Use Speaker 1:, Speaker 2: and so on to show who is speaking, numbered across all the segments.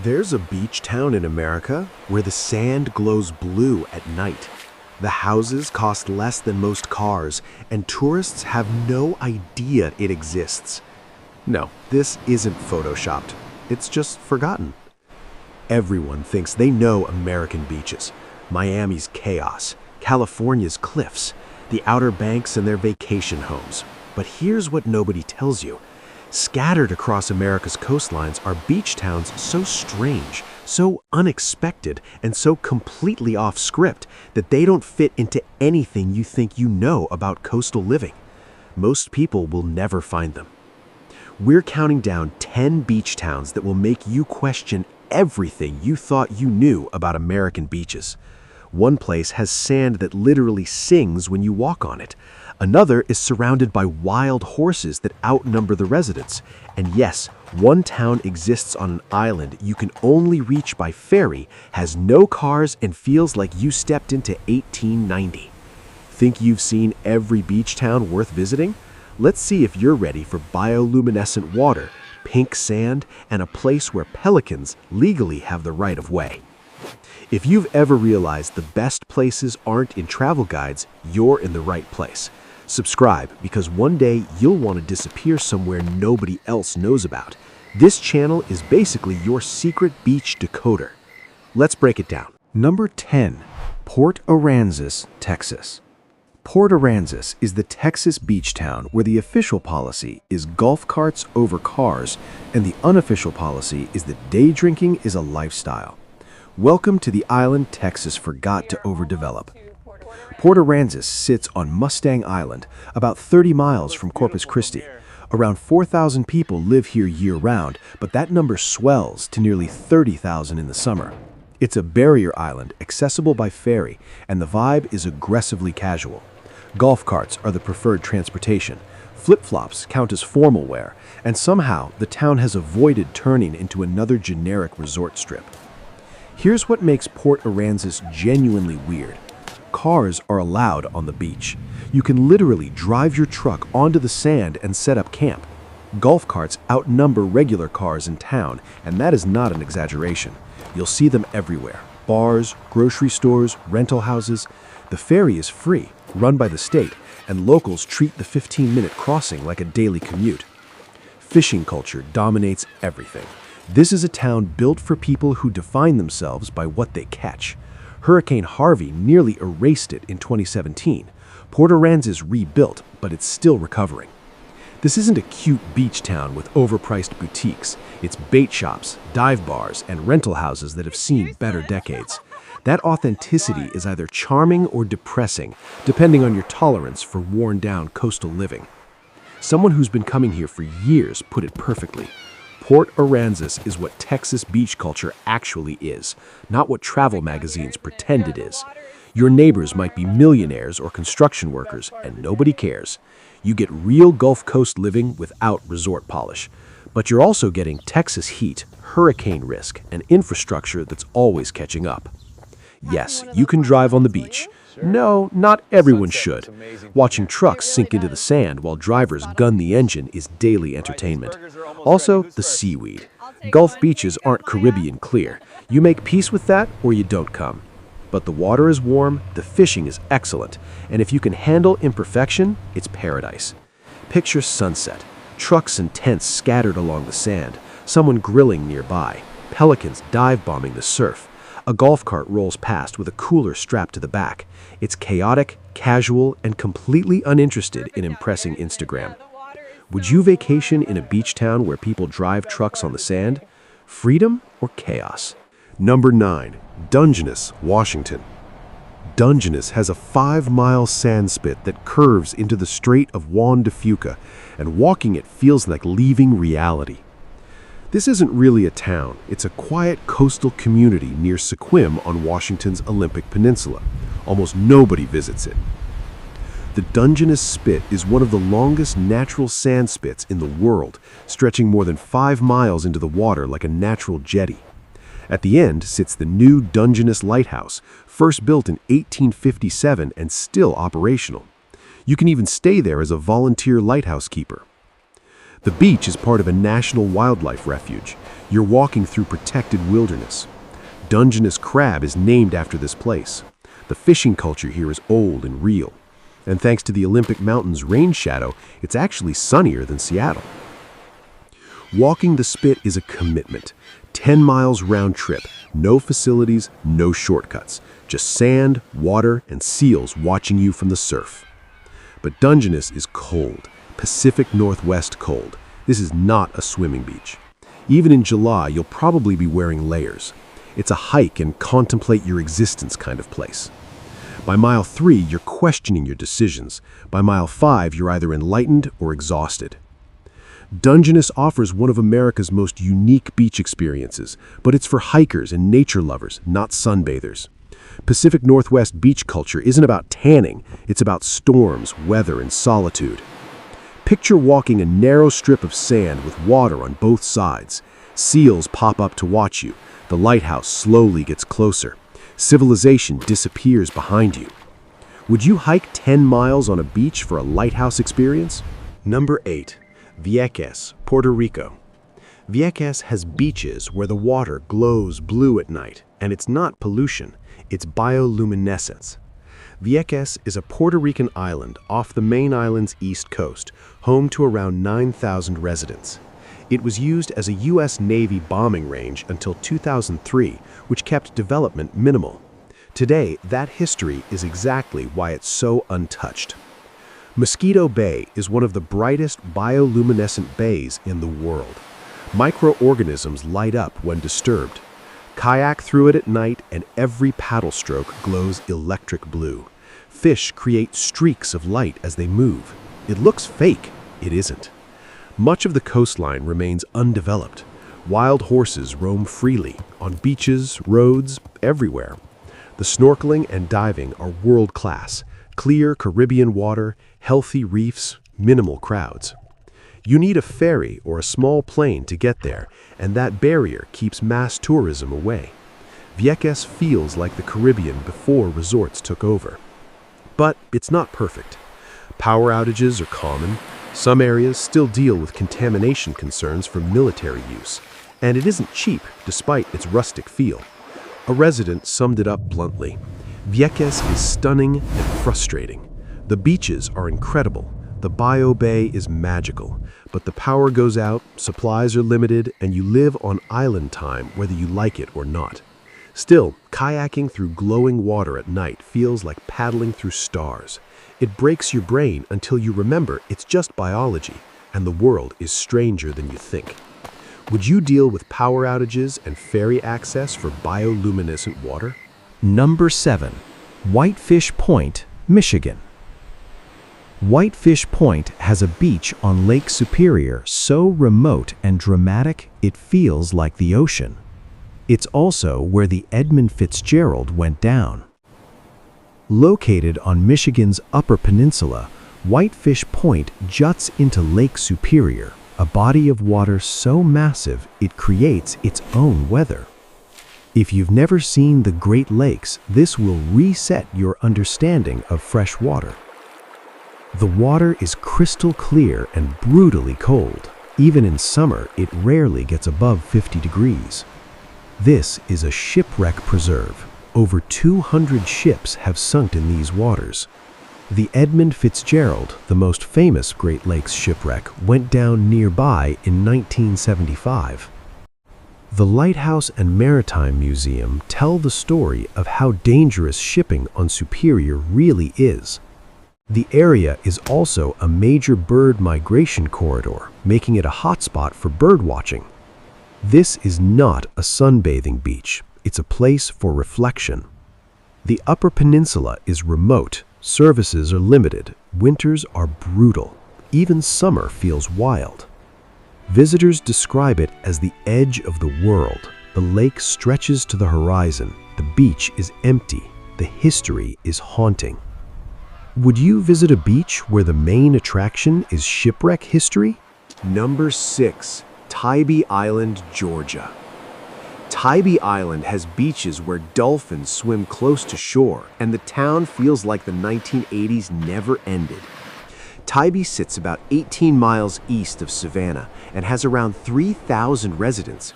Speaker 1: There's a beach town in America where the sand glows blue at night. The houses cost less than most cars, and tourists have no idea it exists. No, this isn't photoshopped. It's just forgotten. Everyone thinks they know American beaches, Miami's chaos, California's cliffs, the Outer Banks and their vacation homes. But here's what nobody tells you. Scattered across America's coastlines are beach towns so strange, so unexpected, and so completely off script that they don't fit into anything you think you know about coastal living. Most people will never find them. We're counting down 10 beach towns that will make you question everything you thought you knew about American beaches. One place has sand that literally sings when you walk on it. Another is surrounded by wild horses that outnumber the residents. And yes, one town exists on an island you can only reach by ferry, has no cars, and feels like you stepped into 1890. Think you've seen every beach town worth visiting? Let's see if you're ready for bioluminescent water, pink sand, and a place where pelicans legally have the right of way. If you've ever realized the best places aren't in travel guides, you're in the right place. Subscribe, because one day you'll want to disappear somewhere nobody else knows about. This channel is basically your secret beach decoder. Let's break it down. Number 10. Port Aransas, Texas. Port Aransas is the Texas beach town where the official policy is golf carts over cars, and the unofficial policy is that day drinking is a lifestyle. Welcome to the island Texas forgot to overdevelop. Port Aransas sits on Mustang Island, about 30 miles from Corpus Christi. Around 4,000 people live here year-round, but that number swells to nearly 30,000 in the summer. It's a barrier island, accessible by ferry, and the vibe is aggressively casual. Golf carts are the preferred transportation. Flip-flops count as formal wear, and somehow the town has avoided turning into another generic resort strip. Here's what makes Port Aransas genuinely weird. Cars are allowed on the beach. You can literally drive your truck onto the sand and set up camp. Golf carts outnumber regular cars in town, and that is not an exaggeration. You'll see them everywhere. Bars, grocery stores, rental houses. The ferry is free, run by the state, and locals treat the 15-minute crossing like a daily commute. Fishing culture dominates everything. This is a town built for people who define themselves by what they catch. Hurricane Harvey nearly erased it in 2017. Port Aransas rebuilt, but it's still recovering. This isn't a cute beach town with overpriced boutiques. It's bait shops, dive bars, and rental houses that have seen better decades. That authenticity is either charming or depressing, depending on your tolerance for worn-down coastal living. Someone who's been coming here for years put it perfectly. Port Aransas is what Texas beach culture actually is, not what travel magazines pretend it is. Your neighbors might be millionaires or construction workers, and nobody cares. You get real Gulf Coast living without resort polish. But you're also getting Texas heat, hurricane risk, and infrastructure that's always catching up. Yes, you can drive on the beach. No, not everyone should. Watching trucks sink into the sand while drivers gun the engine is daily entertainment. Also, the seaweed. Gulf beaches aren't Caribbean clear. You make peace with that or you don't come. But the water is warm, the fishing is excellent, and if you can handle imperfection, it's paradise. Picture sunset, trucks and tents scattered along the sand, someone grilling nearby, pelicans dive bombing the surf. A golf cart rolls past with a cooler strapped to the back. It's chaotic, casual, and completely uninterested in impressing Instagram. Would you vacation in a beach town where people drive trucks on the sand? Freedom or chaos? Number 9. Dungeness, Washington. Dungeness has a 5-mile sand spit that curves into the Strait of Juan de Fuca, and walking it feels like leaving reality. This isn't really a town. It's a quiet coastal community near Sequim on Washington's Olympic Peninsula. Almost nobody visits it. The Dungeness Spit is one of the longest natural sand spits in the world, stretching more than 5 miles into the water like a natural jetty. At the end sits the new Dungeness Lighthouse, first built in 1857 and still operational. You can even stay there as a volunteer lighthouse keeper. The beach is part of a national wildlife refuge. You're walking through protected wilderness. Dungeness crab is named after this place. The fishing culture here is old and real. And thanks to the Olympic Mountains rain shadow, it's actually sunnier than Seattle. Walking the spit is a commitment. 10 miles round trip, no facilities, no shortcuts. Just sand, water, and seals watching you from the surf. But Dungeness is cold, Pacific Northwest cold. This is not a swimming beach. Even in July, you'll probably be wearing layers. It's a hike and contemplate your existence kind of place. By mile 3, you're questioning your decisions. By mile 5, you're either enlightened or exhausted. Dungeness offers one of America's most unique beach experiences, but it's for hikers and nature lovers, not sunbathers. Pacific Northwest beach culture isn't about tanning, it's about storms, weather, and solitude. Picture walking a narrow strip of sand with water on both sides. Seals pop up to watch you. The lighthouse slowly gets closer. Civilization disappears behind you. Would you hike 10 miles on a beach for a lighthouse experience? Number 8. Vieques, Puerto Rico. Vieques has beaches where the water glows blue at night, and it's not pollution, it's bioluminescence. Vieques is a Puerto Rican island off the main island's east coast, home to around 9,000 residents. It was used as a U.S. Navy bombing range until 2003, which kept development minimal. Today, that history is exactly why it's so untouched. Mosquito Bay is one of the brightest bioluminescent bays in the world. Microorganisms light up when disturbed. Kayak through it at night and every paddle stroke glows electric blue. Fish create streaks of light as they move. It looks fake. It isn't. Much of the coastline remains undeveloped. Wild horses roam freely, on beaches, roads, everywhere. The snorkeling and diving are world-class. Clear Caribbean water, healthy reefs, minimal crowds. You need a ferry or a small plane to get there, and that barrier keeps mass tourism away. Vieques feels like the Caribbean before resorts took over. But it's not perfect. Power outages are common. Some areas still deal with contamination concerns for military use. And it isn't cheap, despite its rustic feel. A resident summed it up bluntly. Vieques is stunning and frustrating. The beaches are incredible. The bio bay is magical. But the power goes out, supplies are limited, and you live on island time whether you like it or not. Still, kayaking through glowing water at night feels like paddling through stars. It breaks your brain until you remember it's just biology, and the world is stranger than you think. Would you deal with power outages and ferry access for bioluminescent water?
Speaker 2: Number 7. Whitefish Point, Michigan. Whitefish Point has a beach on Lake Superior so remote and dramatic it feels like the ocean. It's also where the Edmund Fitzgerald went down. Located on Michigan's Upper Peninsula, Whitefish Point juts into Lake Superior, a body of water so massive it creates its own weather. If you've never seen the Great Lakes, this will reset your understanding of fresh water. The water is crystal clear and brutally cold. Even in summer, it rarely gets above 50 degrees. This is a shipwreck preserve. Over 200 ships have sunk in these waters. The Edmund Fitzgerald, the most famous Great Lakes shipwreck, went down nearby in 1975. The Lighthouse and Maritime Museum tell the story of how dangerous shipping on Superior really is. The area is also a major bird migration corridor, making it a hotspot for bird watching. This is not a sunbathing beach. It's a place for reflection. The Upper Peninsula is remote. Services are limited. Winters are brutal. Even summer feels wild. Visitors describe it as the edge of the world. The lake stretches to the horizon. The beach is empty. The history is haunting. Would you visit a beach where the main attraction is shipwreck history?
Speaker 1: Number 6. Tybee Island, Georgia. Tybee Island has beaches where dolphins swim close to shore, and the town feels like the 1980s never ended. Tybee sits about 18 miles east of Savannah and has around 3,000 residents.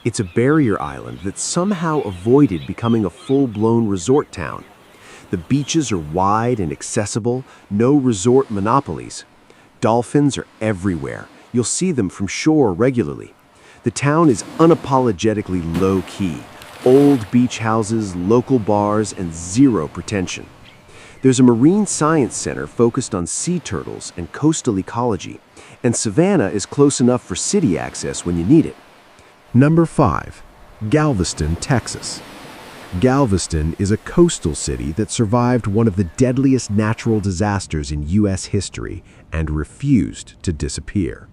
Speaker 1: It's a barrier island that somehow avoided becoming a full-blown resort town. The beaches are wide and accessible, no resort monopolies. Dolphins are everywhere. You'll see them from shore regularly. The town is unapologetically low-key. Old beach houses, local bars, and zero pretension. There's a marine science center focused on sea turtles and coastal ecology, and Savannah is close enough for city access when you need it.
Speaker 2: Number 5. Galveston, Texas. Galveston is a coastal city that survived one of the deadliest natural disasters in U.S. history and refused to disappear.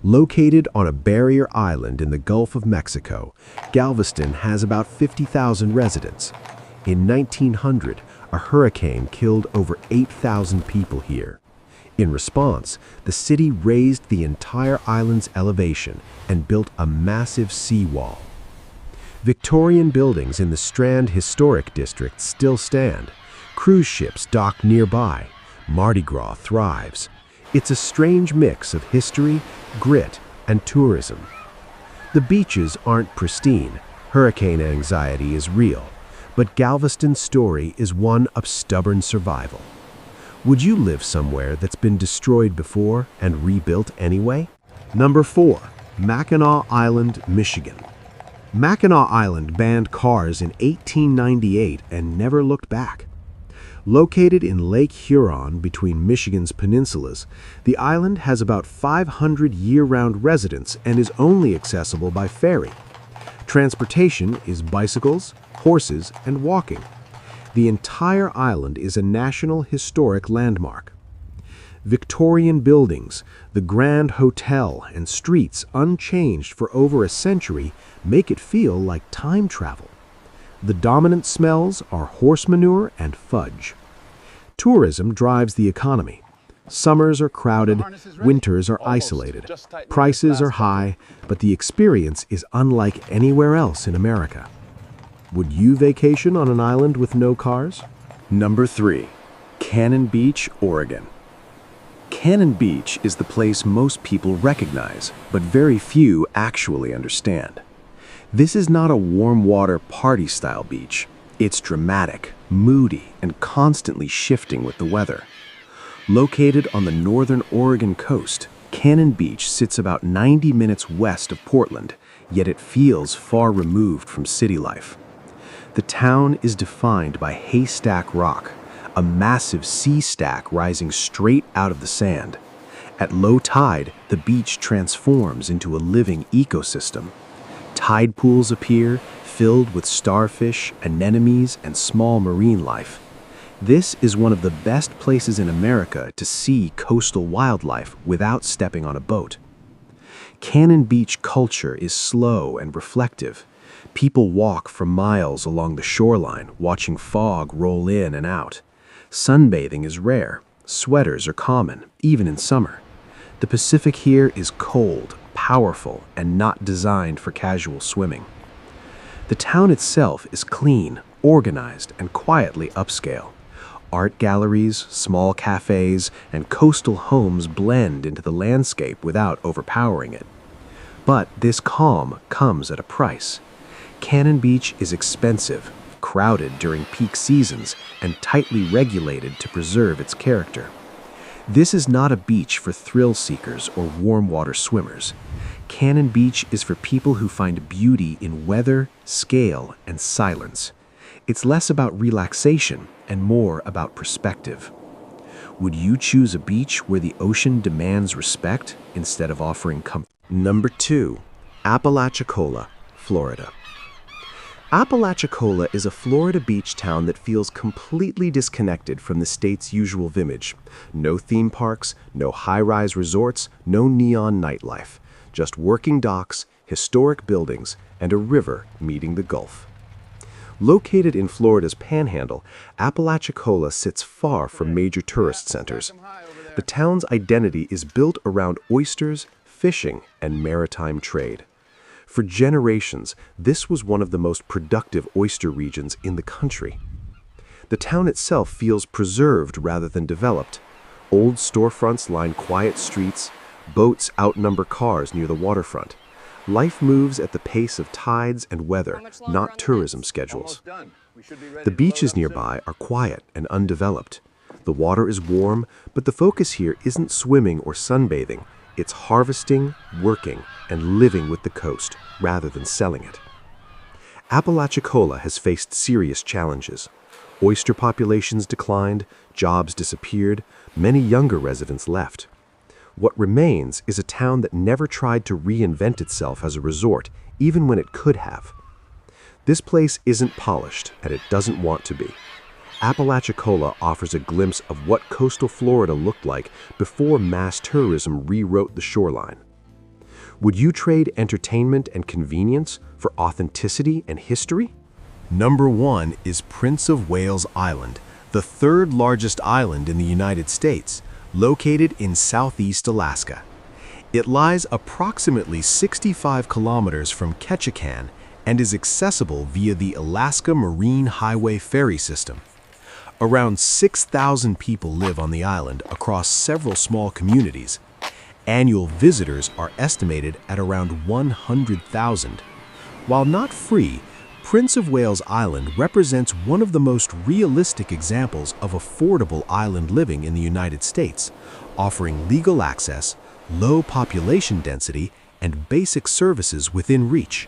Speaker 2: Located on a barrier island in the Gulf of Mexico, Galveston has about 50,000 residents. In 1900, a hurricane killed over 8,000 people here. In response, the city raised the entire island's elevation and built a massive seawall. Victorian buildings in the Strand Historic District still stand. Cruise ships dock nearby. Mardi Gras thrives. It's a strange mix of history, grit, and tourism. The beaches aren't pristine. Hurricane anxiety is real. But Galveston's story is one of stubborn survival. Would you live somewhere that's been destroyed before and rebuilt anyway? Number 4. Mackinac Island, Michigan. Mackinac Island banned cars in 1898 and never looked back. Located in Lake Huron between Michigan's peninsulas, the island has about 500 year-round residents and is only accessible by ferry. Transportation is bicycles, horses, and walking. The entire island is a National Historic Landmark. Victorian buildings, the Grand Hotel, and streets unchanged for over a century make it feel like time travel. The dominant smells are horse manure and fudge. Tourism drives the economy. Summers are crowded, winters are isolated. Prices are high, but the experience is unlike anywhere else in America. Would you vacation on an island with no cars? Number 3. Cannon Beach, Oregon. Cannon Beach is the place most people recognize, but very few actually understand. This is not a warm water party-style beach. It's dramatic, moody, and constantly shifting with the weather. Located on the northern Oregon coast, Cannon Beach sits about 90 minutes west of Portland, yet it feels far removed from city life. The town is defined by Haystack Rock, a massive sea stack rising straight out of the sand. At low tide, the beach transforms into a living ecosystem. Tide pools appear, filled with starfish, anemones, and small marine life. This is one of the best places in America to see coastal wildlife without stepping on a boat. Cannon Beach culture is slow and reflective. People walk for miles along the shoreline, watching fog roll in and out. Sunbathing is rare. Sweaters are common, even in summer. The Pacific here is cold, powerful, and not designed for casual swimming. The town itself is clean, organized, and quietly upscale. Art galleries, small cafes, and coastal homes blend into the landscape without overpowering it. But this calm comes at a price. Cannon Beach is expensive, crowded during peak seasons, and tightly regulated to preserve its character. This is not a beach for thrill seekers or warm water swimmers. Cannon Beach is for people who find beauty in weather, scale, and silence. It's less about relaxation and more about perspective. Would you choose a beach where the ocean demands respect instead of offering comfort? Number 2. Apalachicola, Florida. Apalachicola is a Florida beach town that feels completely disconnected from the state's usual image. No theme parks, no high-rise resorts, no neon nightlife. Just working docks, historic buildings, and a river meeting the Gulf. Located in Florida's Panhandle, Apalachicola sits far from major tourist centers. The town's identity is built around oysters, fishing, and maritime trade. For generations, this was one of the most productive oyster regions in the country. The town itself feels preserved rather than developed.
Speaker 1: Old storefronts line quiet streets, boats outnumber cars near the waterfront. Life moves at the pace of tides and weather, not tourism schedules. The beaches nearby are quiet and undeveloped. The water is warm, but the focus here isn't swimming or sunbathing. It's harvesting, working, and living with the coast, rather than selling it. Apalachicola has faced serious challenges. Oyster populations declined, jobs disappeared, many younger residents left. What remains is a town that never tried to reinvent itself as a resort, even when it could have. This place isn't polished, and it doesn't want to be. Apalachicola offers a glimpse of what coastal Florida looked like before mass tourism rewrote the shoreline. Would you trade entertainment and convenience for authenticity and history?
Speaker 2: Number 1 is Prince of Wales Island, the third largest island in the United States, located in southeast Alaska. It lies approximately 65 kilometers from Ketchikan and is accessible via the Alaska Marine Highway ferry system. Around 6,000 people live on the island across several small communities. Annual visitors are estimated at around 100,000. While not free, Prince of Wales Island represents one of the most realistic examples of affordable island living in the United States, offering legal access, low population density, and basic services within reach.